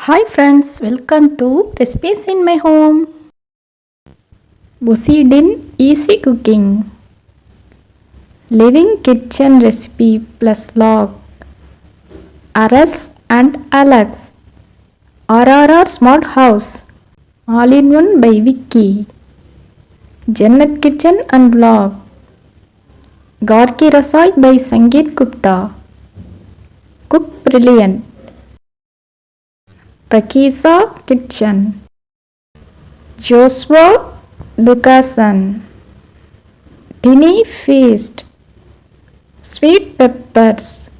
Hi friends, welcome to Recipes in My Home. Proceed in easy cooking. Living kitchen recipe plus log. Aras and Alex. RRR Smart House. All in one by Vicky. Jannat Kitchen and Vlog. Garki Rasai by Sangeet Gupta. Cook Brilliant. Pakisa Kitchen. Joshua Lucasen. Tiny Feast. Sweet Peppers.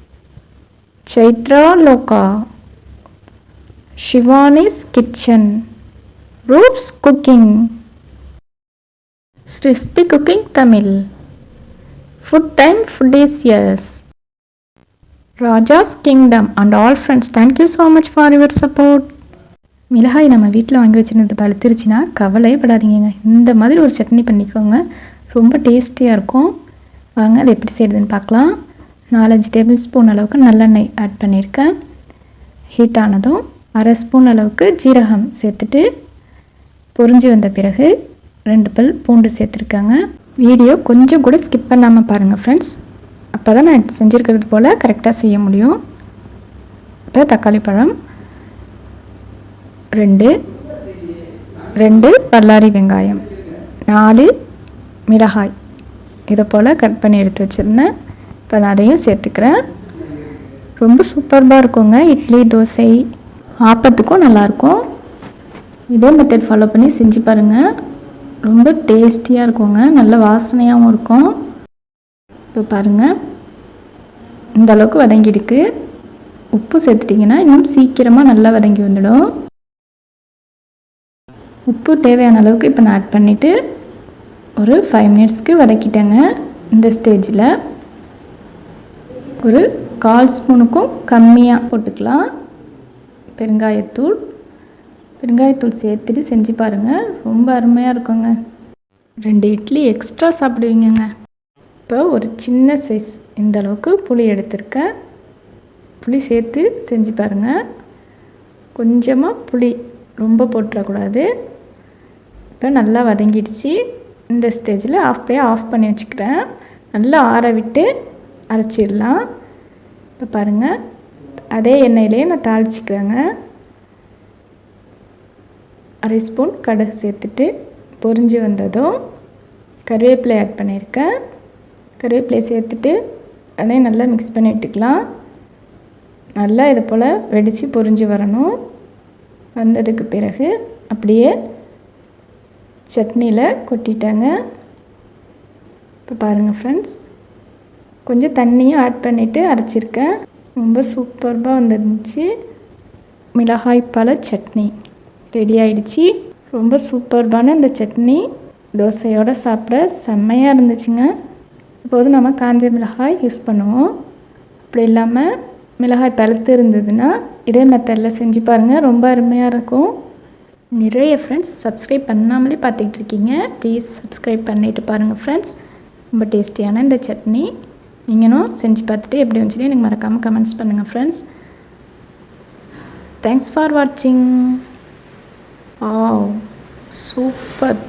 Chaitra Loka. Shivani's Kitchen. Roof's Cooking. Srishti Cooking Tamil. Food Time Foodies. Raja's Kingdom and all friends, thank you so much for your support. மிளகாய் நம்ம வீட்டில் வாங்கி வச்சுருந்தது பழுத்துருச்சுன்னா கவலைப்படாதீங்க. இந்த மாதிரி ஒரு சட்னி பண்ணிக்கோங்க, ரொம்ப டேஸ்டியாக இருக்கும். வாங்க அதை எப்படி செய்கிறதுன்னு பார்க்கலாம். 4-5 டேபிள் ஸ்பூன் அளவுக்கு நல்லெண்ணெய் ஆட் பண்ணியிருக்கேன். ஹீட் ஆனதும் 1/2 ஸ்பூன் அளவுக்கு ஜீரகம் சேர்த்துட்டு பொரிஞ்சு வந்த பிறகு 2 பல் பூண்டு சேர்த்துருக்காங்க. வீடியோ கொஞ்சம் கூட ஸ்கிப் பண்ணாமல் பாருங்கள் ஃப்ரெண்ட்ஸ், அப்போ தான் நான் செஞ்சுருக்கிறது போல் கரெக்டாக செய்ய முடியும். இப்போ தக்காளி பழம் 2 பல்லாரி வெங்காயம், 4 மிளகாய் இதை போல் கட் பண்ணி எடுத்து வச்சுருந்தேன். இப்போ நான் அதையும் சேர்த்துக்கிறேன். ரொம்ப சூப்பராக இருக்குங்க. இட்லி, தோசை, ஆப்பத்துக்கும் நல்லாயிருக்கும். இதே மெத்தட் ஃபாலோ பண்ணி செஞ்சு பாருங்கள், ரொம்ப டேஸ்டியாக இருக்குங்க, நல்ல வாசனையாகவும் இருக்கும். இப்போ பாருங்கள், இந்த அளவுக்கு வதங்கிடுக்கு. உப்பு சேர்த்துட்டிங்கன்னா இன்னும் சீக்கிரமாக நல்லா வதங்கி வந்துடும். உப்பு தேவையான அளவுக்கு இப்போ நான் ஆட் பண்ணிவிட்டு ஒரு 5 மினிட்ஸ்க்கு வதக்கிட்டேங்க. இந்த ஸ்டேஜில் ஒரு 1/4 ஸ்பூனுக்கும் கம்மியாக போட்டுக்கலாம் பெருங்காயத்தூள் சேர்த்துட்டு செஞ்சு பாருங்கள், ரொம்ப அருமையாக இருக்குங்க. 2 இட்லி எக்ஸ்ட்ரா சாப்பிடுவீங்கங்க. இப்போ ஒரு சின்ன சைஸ் இந்த அளவுக்கு புளி எடுத்திருக்கேன். புளி சேர்த்து செஞ்சு பாருங்கள். கொஞ்சமாக புளி, ரொம்ப போட்டுறக்கூடாது. இப்போ நல்லா வதங்கிடுச்சு. இந்த ஸ்டேஜில் ஆஃப் பண்ணி வச்சுக்கிறேன். நல்லா ஆற விட்டு அரைச்சிடலாம். இப்போ பாருங்கள், அதே எண்ணெயிலே நான் தாளிச்சிக்கிறேங்க. 1/2 ஸ்பூன் கடுகு சேர்த்துட்டு பொரிஞ்சு வந்ததும் கருவேப்பிலை ஆட் பண்ணியிருக்கேன். கருவேப்பிலை சேர்த்துட்டு அதையும் நல்லா மிக்ஸ் பண்ணி விட்டுக்கலாம். நல்லா இது போல் வெடித்து பொரிஞ்சு வரணும். வந்ததுக்கு பிறகு அப்படியே சட்னியில் கொட்டிட்டாங்க. இப்போ பாருங்கள் ஃப்ரெண்ட்ஸ், கொஞ்சம் தண்ணியும் ஆட் பண்ணிவிட்டு அரைச்சிருக்கேன். ரொம்ப சூப்பராக வந்துருந்துச்சு. மிளகாய் பழ சட்னி ரெடி ஆகிடுச்சு. ரொம்ப சூப்பர்பான இந்த சட்னி தோசையோடு சாப்பிட செம்மையாக இருந்துச்சுங்க. இப்போது நம்ம காஞ்ச மிளகாய் யூஸ் பண்ணுவோம். அப்படி இல்லாமல் மிளகாய் பழுத்து இருந்ததுன்னா இதே மெத்தடில் செஞ்சு பாருங்கள், ரொம்ப அருமையாக இருக்கும். நிறைய ஃப்ரெண்ட்ஸ் சப்ஸ்கிரைப் பண்ணாமலே பார்த்துக்கிட்டு இருக்கீங்க, ப்ளீஸ் சப்ஸ்கிரைப் பண்ணிவிட்டு பாருங்கள் ஃப்ரெண்ட்ஸ். ரொம்ப டேஸ்டியான இந்த சட்னி நீங்களும் செஞ்சு பார்த்துட்டு எப்படி வந்துச்சுன்னு எனக்கு மறக்காமல் கமெண்ட்ஸ் பண்ணுங்கள் ஃப்ரெண்ட்ஸ். தேங்க்ஸ் ஃபார் வாட்சிங். சூப்பர்.